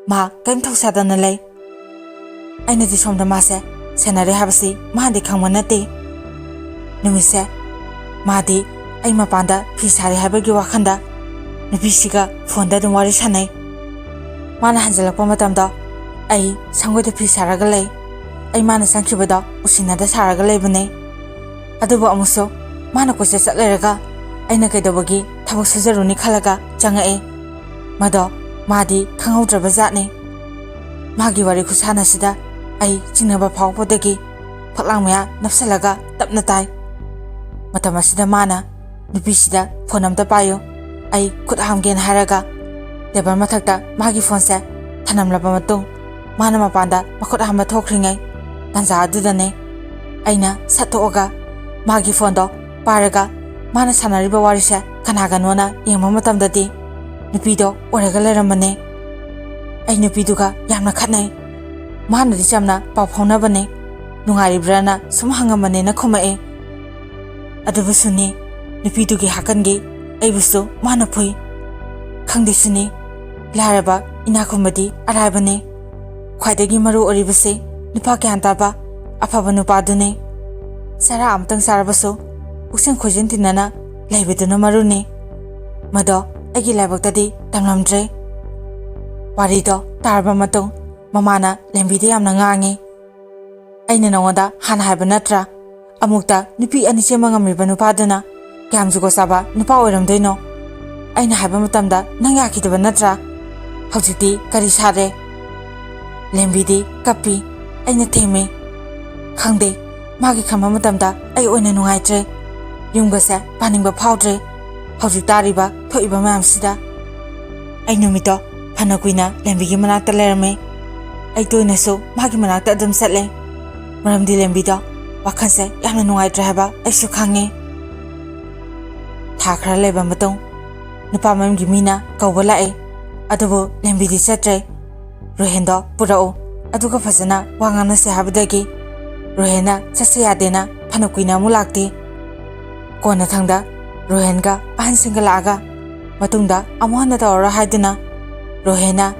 [SPEAKER 1] ꯃꯥ ꯀꯩꯝ ꯊꯧꯁꯥꯗꯅ ꯂꯩ꯫ ꯑꯩꯅꯗꯤ ꯁꯣꯝꯗ ꯃꯥꯁꯦ ꯁꯦꯟꯅꯔꯦ ꯍꯥꯏꯕꯁꯤ ꯃꯥꯗꯤ ꯈꯪꯕ ꯅꯠꯇꯦ꯫ ꯅꯨꯃꯤꯠꯁꯦ ꯃꯥꯗꯤ ꯑꯩ ꯃꯄꯥꯟꯗ ꯐꯤ ꯁꯥꯔꯦ ꯍꯥꯏꯕꯒꯤ ꯋꯥꯈꯟꯗ ꯅꯨꯄꯤꯁꯤꯒ ꯐꯣꯟꯗ ꯑꯗꯨꯝ ꯋꯥꯔꯤ ꯁꯥꯟꯅꯩ꯫ ꯃꯥꯅ ꯍꯟꯖꯤꯜꯂꯛꯄ ꯃꯇꯝꯗ ꯑꯩ ꯁꯪꯒꯣꯏꯗ ꯐꯤ ꯁꯥꯔꯒ ꯂꯩ꯫ ꯑꯩ ꯃꯥꯅ ꯆꯪꯈꯤꯕꯗ ꯎꯁꯤꯟꯅꯗ ꯁꯥꯔꯒ ꯂꯩꯕꯅꯦ꯫ ꯑꯗꯨꯕꯨ ꯑꯃꯨꯛꯁꯨ ꯃꯥꯅ ꯀꯣꯏꯆꯠ ꯆꯠ ꯂꯩꯔꯒ ꯑꯩꯅ ꯀꯩꯗꯧꯕꯒꯤ ꯊꯕꯛ ꯁꯨꯖꯔꯨꯅꯤ ꯈꯜꯂꯒ ꯆꯪꯉꯛꯑꯦ꯫ ꯃꯗꯣ ꯃꯥꯗꯤ ꯈꯪꯍꯧꯗ꯭ꯔꯕ ꯖꯥꯠꯅꯤ꯫ ꯃꯥꯒꯤ ꯋꯥꯔꯤ ꯈꯨꯁꯥꯟꯅꯁꯤꯗ ꯑꯩ ꯆꯤꯡꯅꯕ ꯐꯥꯎꯕꯗꯒꯤ ꯐꯛꯂꯥꯡ ꯃꯌꯥ ꯅꯞꯁꯜꯂꯒ ꯇꯞꯅ ꯇꯥꯏ꯫ ꯃꯇꯝ ꯑꯁꯤꯗ ꯃꯥꯅ ꯅꯨꯄꯤꯁꯤꯗ ꯐꯣꯟ ꯑꯝꯇ ꯄꯥꯏꯌꯨ, ꯑꯩ ꯈꯨꯠ ꯍꯥꯝꯒꯦꯅ ꯍꯥꯏꯔꯒ ꯇꯦꯕꯜ ꯃꯊꯛꯇ ꯃꯥꯒꯤ ꯐꯣꯟꯁꯦ ꯊꯅꯝꯂꯕ ꯃꯇꯨꯡ ꯃꯥꯅ ꯃꯄꯥꯟꯗ ꯃꯈꯨꯠ ꯍꯥꯝꯕ ꯊꯣꯛꯈ꯭ꯔꯤꯉꯩ ꯇꯥꯟꯖꯥ ꯑꯗꯨꯗꯅꯦ ꯑꯩꯅ ꯁꯠꯇꯣꯛꯑꯒ ꯃꯥꯒꯤ ꯐꯣꯟꯗꯣ ꯄꯥꯏꯔꯒ ꯃꯥꯅ ꯁꯥꯟꯅꯔꯤꯕ ꯋꯥꯔꯤꯁꯦ ꯀꯅꯥꯒꯅꯣꯅ ꯌꯦꯡꯕ ꯃꯇꯝꯗꯗꯤ ꯅꯨꯄꯤꯗꯣ ꯑꯣꯏꯔꯒ ꯂꯩꯔꯝꯕꯅꯦ꯫ ꯑꯩ ꯅꯨꯄꯤꯗꯨꯒ ꯌꯥꯝꯅ ꯈꯠꯅꯩ꯫ ꯃꯥꯅꯗꯤ ꯆꯝꯅ ꯄꯥꯎ ꯐꯥꯎꯅꯕꯅꯦ, ꯅꯨꯡꯉꯥꯏꯔꯤꯕ꯭ꯔꯥꯅ ꯁꯨꯝ ꯍꯪꯉꯝꯕꯅꯦꯅ ꯈꯨꯝꯃꯛꯑꯦ꯫ ꯑꯗꯨꯕꯨꯁꯨꯅꯤ ꯅꯨꯄꯤꯗꯨꯒꯤ ꯍꯥꯀꯟꯒꯤ ꯑꯩꯕꯨꯁꯨ ꯃꯥꯅ ꯐꯨꯏ꯫ ꯈꯪꯗꯦꯁꯨꯅꯤ ꯂꯥꯏꯔꯕ ꯏꯅꯥꯛ ꯈꯨꯟꯕꯗꯤ ꯑꯔꯥꯏꯕꯅꯦ, ꯈ꯭ꯋꯥꯏꯗꯒꯤ ꯃꯔꯨ ꯑꯣꯏꯔꯤꯕꯁꯤ ꯅꯨꯄꯥ ꯒ꯭ꯌꯥꯟ ꯇꯥꯕ ꯑꯐꯕ ꯅꯨꯄꯥꯗꯨꯅꯤ꯫ ꯆꯔꯥ ꯑꯃꯇꯪ ꯆꯥꯔꯕꯁꯨ ꯄꯨꯛꯆꯦꯟ ꯈꯣꯏꯖꯤꯟ ꯇꯤꯟꯅꯅ ꯂꯩꯕꯗꯨꯅ ꯃꯔꯨꯅꯤ꯫ ꯃꯗꯣ ꯑꯩꯒꯤ ꯂꯥꯏꯕꯛꯇꯗꯤ ꯇꯝꯂꯝꯗ꯭ꯔꯦ꯫ ꯋꯥꯔꯤꯗꯣ ꯇꯥꯔꯕ ꯃꯇꯨꯡ ꯃꯃꯥꯅ ꯂꯦꯝꯕꯤꯗ ꯌꯥꯝꯅ ꯉꯥꯡꯉꯤ꯫ ꯑꯩꯅ ꯅꯉꯣꯟꯗ ꯍꯥꯟꯅ ꯍꯥꯏꯕ ꯅꯠꯇ꯭ꯔꯥ, ꯑꯃꯨꯛꯇ ꯅꯨꯄꯤ ꯑꯅꯤ ꯆꯦꯟꯕ ꯉꯝꯃꯤꯕ ꯅꯨꯄꯥꯗꯨꯅ ꯀꯌꯥꯝ ꯖꯨꯒꯣꯠ ꯆꯥꯕ ꯅꯨꯄꯥ ꯑꯣꯏꯔꯝꯗꯣꯏꯅꯣ? ꯑꯩꯅ ꯍꯥꯏꯕ ꯃꯇꯝꯗ ꯅꯪ ꯌꯥꯈꯤꯗꯕ ꯅꯠꯇ꯭ꯔꯥ? ꯍꯧꯖꯤꯛꯇꯤ ꯀꯔꯤ ꯁꯥꯔꯦ? ꯂꯦꯝꯕꯤꯗꯤ ꯀꯞꯄꯤ꯫ ꯑꯩꯅ ꯊꯦꯝꯃꯤ꯫ ꯈꯪꯗꯦ, ꯃꯥꯒꯤ ꯈꯟꯕ ꯃꯇꯝꯗ ꯑꯩ ꯑꯣꯏꯅ ꯅꯨꯡꯉꯥꯏꯇ꯭ꯔꯦ꯫ ꯌꯨꯝꯒꯁꯦ ꯄꯥꯅꯤꯡꯕ ꯐꯥꯎꯗ꯭ꯔꯦ ꯍꯧꯖꯤꯛ ꯇꯥꯔꯤꯕ ꯊꯣꯛꯏꯕ ꯃꯌꯥꯝꯁꯤꯗ꯫ ꯑꯩ ꯅꯨꯃꯤꯠꯇꯣ ꯐꯅ ꯀꯨꯏꯅ ꯂꯦꯝꯕꯤꯒꯤ ꯃꯅꯥꯛꯇ ꯂꯩꯔꯝꯃꯦ꯫ ꯑꯩ ꯇꯣꯏꯅꯁꯨ ꯃꯥꯒꯤ ꯃꯅꯥꯛꯇ ꯑꯗꯨꯝ ꯆꯠꯂꯦ, ꯃꯔꯝꯗꯤ ꯂꯦꯝꯕꯤꯗꯣ ꯋꯥꯈꯜꯁꯦ ꯌꯥꯝꯅ ꯅꯨꯡꯉꯥꯏꯇ꯭ꯔꯦ ꯍꯥꯏꯕ ꯑꯩꯁꯨ ꯈꯪꯉꯦ꯫ ꯊꯥ ꯈꯔ ꯂꯩꯕ ꯃꯇꯨꯡ ꯅꯨꯄꯥ ꯃꯌꯨꯝꯒꯤ ꯃꯤꯅ ꯀꯧꯕ ꯂꯥꯛꯑꯦ, ꯑꯗꯨꯕꯨ ꯂꯦꯝꯕꯤꯗꯤ ꯆꯠꯇ꯭ꯔꯦ꯫ ꯔꯣꯍꯦꯟꯗꯣ ꯄꯨꯔꯛꯎ ꯑꯗꯨꯒ ꯐꯖꯅ ꯋꯥ ꯉꯥꯡꯅꯁꯦ ꯍꯥꯏꯕꯗꯒꯤ ꯔꯣꯍꯦꯟꯅ ꯆꯠꯁꯦ ꯌꯥꯗꯦꯅ ꯐꯅ ꯀꯨꯏꯅ ꯑꯃꯨꯛ ꯂꯥꯛꯇꯦ꯫ ꯀꯣꯟꯅꯊꯪꯗ ꯔꯣꯍꯦꯟꯒ ꯑꯍꯟꯁꯤꯡꯒ ꯂꯥꯛꯑꯒ ꯃꯇꯨꯡꯗ ꯑꯃꯨꯛ ꯍꯟꯅ ꯇꯧꯔꯔꯣꯏ ꯍꯥꯏꯗꯨꯅ ꯔꯣꯍꯦꯟꯅ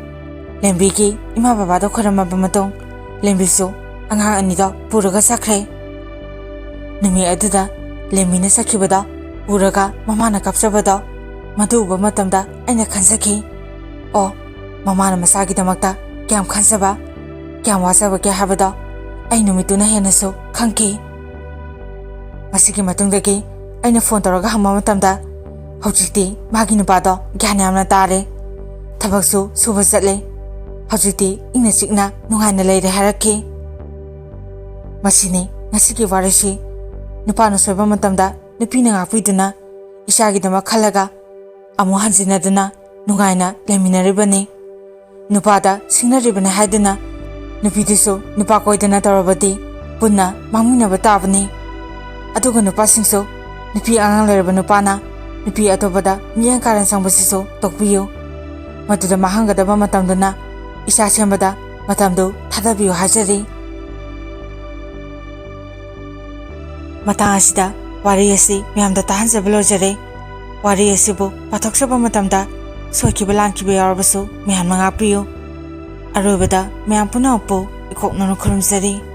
[SPEAKER 1] ꯂꯦꯝꯕꯤꯒꯤ ꯏꯃꯥ ꯕꯕꯥꯗ ꯈꯣꯏꯔꯝꯃꯕ ꯃꯇꯨꯡ ꯂꯦꯝꯕꯤꯁꯨ ꯑꯉꯥꯡ ꯑꯅꯤꯗꯣ ꯄꯨꯔꯒ ꯆꯠꯈ꯭ꯔꯦ꯫ ꯅꯨꯃꯤꯠ ꯑꯗꯨꯗ ꯂꯦꯝꯕꯤꯅ ꯆꯠꯈꯤꯕꯗꯣ ꯎꯔꯒ ꯃꯃꯥꯅ ꯀꯞꯆꯕꯗꯣ ꯃꯗꯨ ꯎꯕ ꯃꯇꯝꯗ ꯑꯩꯅ ꯈꯟꯖꯈꯤ, ꯑꯣ ꯃꯃꯥꯅ ꯃꯆꯥꯒꯤꯗꯃꯛꯇ ꯀꯌꯥꯝ ꯈꯟꯖꯕ ꯀꯌꯥꯝ ꯋꯥꯖꯕꯒꯦ ꯍꯥꯏꯕꯗꯣ ꯑꯩ ꯅꯨꯃꯤꯠꯇꯨꯅ ꯍꯦꯟꯅꯁꯨ ꯈꯪꯈꯤ꯫ ꯃꯁꯤꯒꯤ ꯃꯇꯨꯡꯗꯒꯤ ꯑꯩꯅ ꯐꯣꯟ ꯇꯧꯔꯒ ꯍꯪꯕ ꯃꯇꯝꯗ ꯍꯧꯖꯤꯛꯇꯤ ꯃꯥꯒꯤ ꯅꯨꯄꯥꯗꯣ ꯒ꯭ꯌꯥꯟ ꯌꯥꯝꯅ ꯇꯥꯔꯦ, ꯊꯕꯛꯁꯨ ꯁꯨꯕ ꯆꯠꯂꯦ, ꯍꯧꯖꯤꯛꯇꯤ ꯏꯪꯅ ꯆꯤꯛꯅ ꯅꯨꯡꯉꯥꯏꯅ ꯂꯩꯔꯦ ꯍꯥꯏꯔꯛꯈꯤ꯫ ꯃꯁꯤꯅꯤ ꯉꯁꯤꯒꯤ ꯋꯥꯔꯤꯁꯤ ꯅꯨꯄꯥꯅ ꯁꯣꯏꯕ ꯃꯇꯝꯗ ꯅꯨꯄꯤꯅ ꯉꯥꯛꯄꯤꯗꯨꯅ ꯏꯆꯥꯒꯤꯗꯃꯛ ꯈꯜꯂꯒ ꯑꯃꯨꯛ ꯍꯟꯖꯤꯟꯅꯗꯨꯅ ꯅꯨꯡꯉꯥꯏꯅ ꯂꯩꯃꯤꯟꯅꯔꯤꯕꯅꯤ ꯅꯨꯄꯥꯗ ꯁꯤꯡꯅꯔꯤꯕꯅꯤ ꯍꯥꯏꯗꯨꯅ ꯅꯨꯄꯤꯗꯨꯁꯨ ꯅꯨꯄꯥ ꯀꯣꯏꯗꯅ ꯇꯧꯔꯕꯗꯤ ꯄꯨꯟꯅ ꯃꯥꯡꯃꯤꯟꯅꯕ ꯇꯥꯕꯅꯤ ꯑꯗꯨꯒ ꯅꯨꯄꯥꯁꯤꯡꯁꯨ ꯅꯨꯄꯤ ꯑꯉꯥꯡ ꯂꯩꯔꯕ ꯅꯨꯄꯥꯅ ꯅꯨꯄꯤ ꯑꯇꯣꯞꯄꯗ ꯃꯤꯠꯌꯦꯡ ꯀꯥꯔꯟ ꯆꯪꯕꯁꯤꯁꯨ ꯇꯣꯛꯄꯤꯌꯨ ꯃꯗꯨꯗ ꯃꯥꯡꯍꯟꯒꯗꯕ ꯃꯇꯝꯗꯨꯅ ꯏꯆꯥ ꯁꯦꯝꯕꯗ ꯃꯇꯝꯗꯨ ꯊꯥꯗꯕꯤꯌꯨ ꯍꯥꯏꯖꯔꯤ ꯃꯇꯥꯡ ꯑꯁꯤꯗ ꯋꯥꯔꯤ ꯑꯁꯤ ꯃꯌꯥꯝꯗ ꯇꯥꯍꯟꯖꯕ ꯂꯣꯏꯖꯔꯦ ꯋꯥꯔꯤ ꯑꯁꯤꯕꯨ ꯄꯥꯊꯣꯛꯆꯕ ꯃꯇꯝꯗ ꯁꯣꯏꯈꯤꯕ ꯂꯥꯟꯈꯤꯕ ꯌꯥꯎꯔꯕꯁꯨ ꯃꯌꯥꯝꯅ ꯉꯥꯛꯄꯤꯌꯨ ꯑꯔꯣꯏꯕꯗ ꯃꯌꯥꯝ ꯄꯨꯝꯅꯃꯛꯄꯨ ꯏꯀꯣꯛꯅꯅ ꯈꯨꯔꯨꯝꯖꯔꯤ